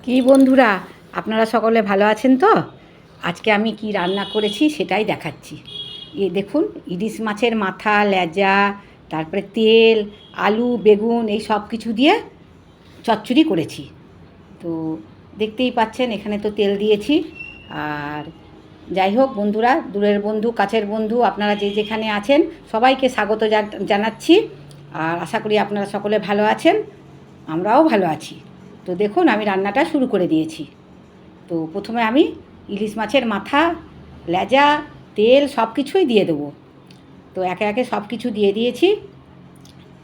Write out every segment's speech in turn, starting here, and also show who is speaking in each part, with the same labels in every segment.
Speaker 1: কি বন্ধুরা, আপনারা সকলে ভালো আছেন তো? আজকে আমি কি রান্না করেছি সেটাই দেখাচ্ছি। দেখুন, ইলিশ মাছের মাথা, লেজা, তারপরে তেল, আলু, বেগুন এই সব কিছু দিয়ে চচ্চড়ি করেছি। তো দেখতেই পাচ্ছেন, এখানে তো তেল দিয়েছি। আর যাই হোক বন্ধুরা, দূরের বন্ধু, কাছের বন্ধু, আপনারা যে যেখানে আছেন সবাইকে স্বাগত জানাচ্ছি। আর আশা করি আপনারা সকলে ভালো আছেন, আমরাও ভালো আছি। তো দেখুন, আমি রান্নাটা শুরু করে দিয়েছি। তো প্রথমে আমি ইলিশ মাছের মাথা, লেজা, তেল সব কিছুই দিয়ে দেবো। তো একে একে সব কিছু দিয়ে দিয়েছি।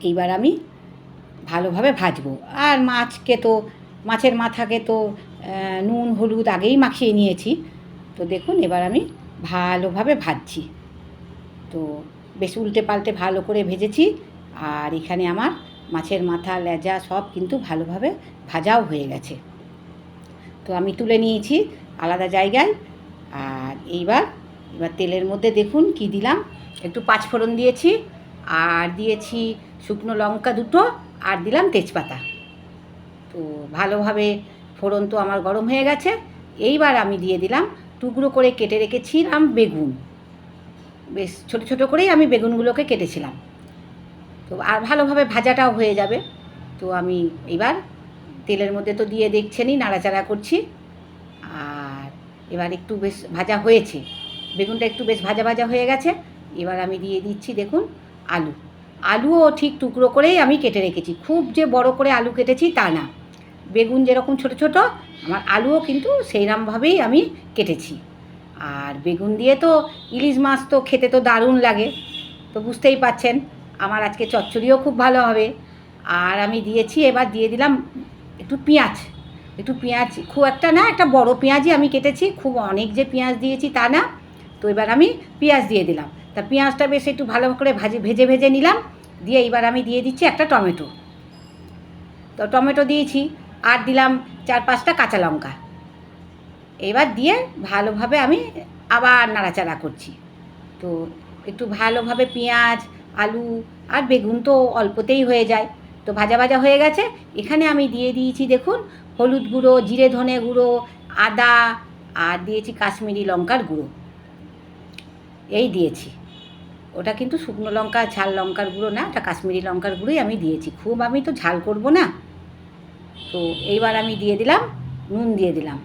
Speaker 1: এইবার আমি ভালোভাবে ভাজবো। আর মাছের মাথাকে তো নুন হলুদ আগেই মাখিয়ে নিয়েছি। তো দেখুন, এবার আমি ভালোভাবে ভাজছি। তো বেশ উল্টে পাল্টে ভালো করে ভেজেছি। আর এখানে আমার মাছের মাথা, লেজা সব কিন্তু ভালোভাবে ভাজাও হয়ে গেছে। তো আমি তুলে নিয়েছি আলাদা জায়গায়। আর এবার তেলের মধ্যে দেখুন কি দিলাম, একটু পাঁচফোড়ন দিয়েছি, আর দিয়েছি শুকনো লঙ্কা দুটো, আর দিলাম তেজপাতা। তো ভালোভাবে ফোড়ন তো আমার গরম হয়ে গেছে। এইবার আমি দিয়ে দিলাম টুকরো করে কেটে রেখেছিলাম বেগুন। বেশ ছোটো ছোটো করেই আমি বেগুনগুলোকে কেটেছিলাম। তো আর ভালোভাবে ভাজাটাও হয়ে যাবে। তো আমি এবার তেলের মধ্যে তো দিয়ে দেখছেনই, নাড়াচাড়া করছি। আর এবার একটু বেশ ভাজা হয়েছে, বেগুনটা একটু বেশ ভাজা ভাজা হয়ে গেছে। এবার আমি দিয়ে দিচ্ছি দেখুন আলুও ঠিক টুকরো করেই আমি কেটে রেখেছি, খুব যে বড় করে আলু কেটেছি তা না। বেগুন যেরকম ছোট ছোট, আমার আলুও কিন্তু সেইরকমভাবেই আমি কেটেছি। আর বেগুন দিয়ে তো ইলিশ মাছ তো খেতে তো দারুণ লাগে। তো বুঝতেই পাচ্ছেন, আমার আজকে চচ্চড়িও খুব ভালো হবে। আর আমি দিয়েছি, এবার দিয়ে দিলাম একটু পেঁয়াজ, খুব একটা না, একটা বড় পেঁয়াজই আমি কেটেছি, খুব অনেক যে পেঁয়াজ দিয়েছি তা না। তো এবার আমি পেঁয়াজ দিয়ে দিলাম। তা পেঁয়াজটা বেশ একটু ভালো করে ভেজে ভেজে নিলাম। দিয়ে এবার আমি দিয়ে দিচ্ছি একটা টমেটো। তো টমেটো দিয়েছি, আর দিলাম 4-5টা কাঁচা লঙ্কা। এবার দিয়ে ভালোভাবে আমি আবার নাড়াচাড়া করছি। তো একটু ভালোভাবে পেঁয়াজ, আলু আর বেগুন তো অল্পতেই হয়ে যায়। তো ভাজা ভাজা হয়ে গেছে। এখানে আমি দিয়ে দিয়েছি দেখুন হলুদ গুঁড়ো, জিরে ধনে গুঁড়ো, আদা, আর দিয়েছি কাশ্মীরি লঙ্কার গুঁড়ো। এই দিয়েছি। ওটা কিন্তু শুকনো লঙ্কা, ঝাল লঙ্কার গুঁড়ো না, ওটা কাশ্মীরি লঙ্কার গুঁড়োই আমি দিয়েছি। খুব আমি তো ঝাল করব না। তো এইবার আমি দিয়ে দিলাম নুন দিয়ে দিলাম।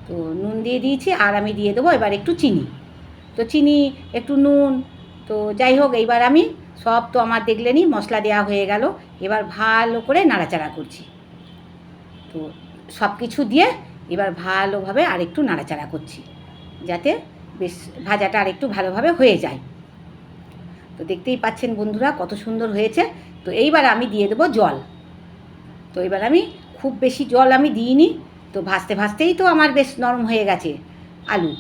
Speaker 1: তো নুন দিয়ে দিয়েছি, আর আমি দিয়ে দেবো এবার একটু চিনি। তো চিনি, একটু নুন, তো যাই হোক, এইবার আমি সব তো আমার দেখলেনই মশলা দেওয়া হয়ে গেল। এবার ভালো করে নাড়াচাড়া করছি। তো সব কিছু দিয়ে এবার ভালোভাবে আরেকটু নাড়াচাড়া করছি, যাতে বেশ ভাজাটা আরেকটু ভালোভাবে হয়ে যায়। তো দেখতেই পাচ্ছেন বন্ধুরা কত সুন্দর হয়েছে। তো এইবার আমি দিয়ে দেবো জল। তো এবার আমি খুব বেশি জল আমি দিইনি। তো ভাজতে ভাজতেই তো আমার বেশ নরম হয়ে গেছে আলু।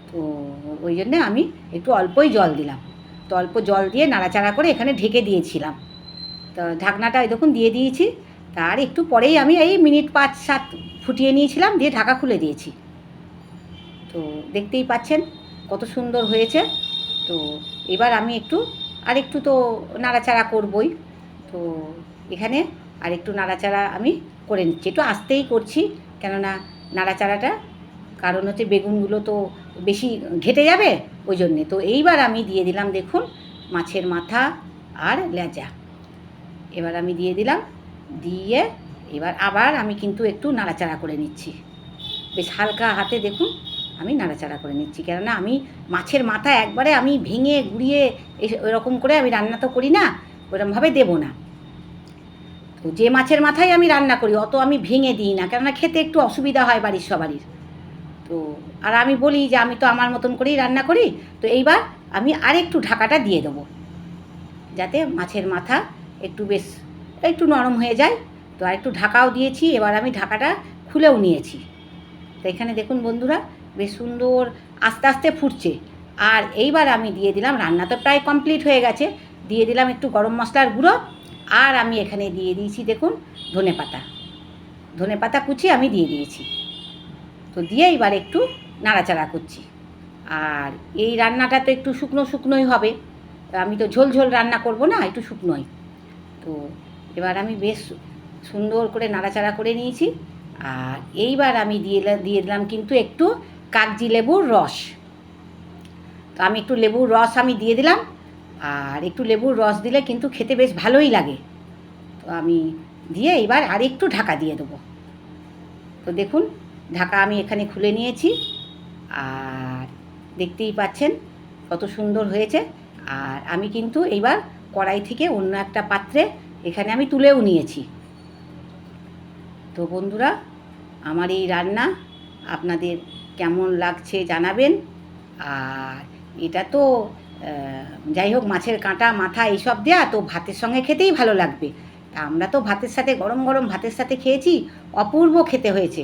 Speaker 1: তো ওই জন্যে আমি একটু অল্পই জল দিলাম। তো অল্প জল দিয়ে নাড়াচাড়া করে এখানে ঢেকে দিয়েছিলাম। তো ঢাকনাটা ওই দেখুন দিয়ে দিয়েছি। তার একটু পরেই আমি এই মিনিট 5-7 ফুটিয়ে নিয়েছিলাম, দিয়ে ঢাকা খুলে দিয়েছি। তো দেখতেই পাচ্ছেন কত সুন্দর হয়েছে। তো এবার আমি আরেকটু তো নাড়াচাড়া করবই। তো এখানে আরেকটু নাড়াচাড়া আমি করে নিচ্ছি, একটু আস্তেই করছি, কেননা নাড়াচাড়াটা কারণ হচ্ছে বেগুনগুলো তো বেশি ঘেটে যাবে ওই জন্যে। তো এইবার আমি দিয়ে দিলাম দেখুন মাছের মাথা আর লেজা। এবার আমি দিয়ে দিলাম, দিয়ে এবার আবার আমি কিন্তু একটু নাড়াচাড়া করে নিচ্ছি, বেশ হালকা হাতে দেখুন আমি নাড়াচাড়া করে নিচ্ছি। কেননা আমি মাছের মাথা একবারে আমি ভেঙে গুঁড়িয়ে এরকম করে আমি রান্না তো করি না, ওরকমভাবে দেবো না। তো যে মাছের মাথায় আমি রান্না করি অত আমি ভেঙে দিই না, কেননা খেতে একটু অসুবিধা হয় বাড়ির সবারই। তো আর আমি বলি যে আমি তো আমার মতন করেই রান্না করি। তো এইবার আমি আরেকটু ঢাকাটা দিয়ে দেবো, যাতে মাছের মাথা একটু নরম হয়ে যায়। তো আর একটু ঢাকাও দিয়েছি, এবার আমি ঢাকাটা খুলেও নিয়েছি। তো এখানে দেখুন বন্ধুরা বেশ সুন্দর আস্তে আস্তে ফুটছে। আর এইবার আমি দিয়ে দিলাম, রান্না তো প্রায় কমপ্লিট হয়ে গেছে, দিয়ে দিলাম একটু গরম মশলার গুঁড়ো। আর আমি এখানে দিয়ে দিয়েছি দেখুন ধনে পাতা কুচি আমি দিয়ে দিয়েছি। তো দিয়ে এবার একটু নাড়াচাড়া করছি। আর এই রান্নাটা তো একটু শুকনো শুকনোই হবে, আমি তো ঝোল ঝোল রান্না করব না, একটু শুকনোই। তো এবার আমি বেশ সুন্দর করে নাড়াচাড়া করে নিয়েছি। আর এইবার আমি দিয়ে দিলাম কিন্তু একটু কাগজি লেবুর রস। তো আমি একটু লেবুর রস আমি দিয়ে দিলাম, আর একটু লেবুর রস দিলে কিন্তু খেতে বেশ ভালোই লাগে। তো আমি দিয়ে এবার আর একটু ঢাকা দিয়ে দেবো। তো দেখুন, ঢাকা আমি এখানে খুলে নিয়েছি, আর দেখতেই পাচ্ছেন কত সুন্দর হয়েছে। আর আমি কিন্তু এইবার কড়াই থেকে অন্য একটা পাত্রে এখানে আমি তুলেও নিয়েছি। তো বন্ধুরা, আমার এই রান্না আপনাদের কেমন লাগছে জানাবেন। আর এটা তো যাই হোক, মাছের কাঁটা মাথা এইসব দেয়া, তো ভাতের সঙ্গে খেতেই ভালো লাগবে। তা আমরা তো ভাতের সাথে গরম গরম ভাতের সাথে খেয়েছি, অপূর্ব খেতে হয়েছে।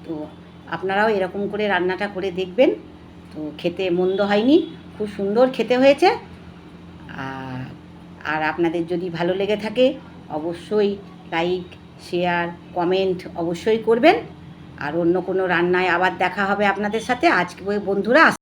Speaker 1: তো আপনারাও এরকম করে রান্নাটা করে দেখবেন, তো খেতে মন্দ হয়নি, খুব সুন্দর খেতে হয়েছে। আর আপনাদের যদি ভালো লেগে থাকে অবশ্যই লাইক, শেয়ার, কমেন্ট অবশ্যই করবেন। আর অন্য কোনো রান্নায় আবার দেখা হবে আপনাদের সাথে। আজকে বন্ধুরা।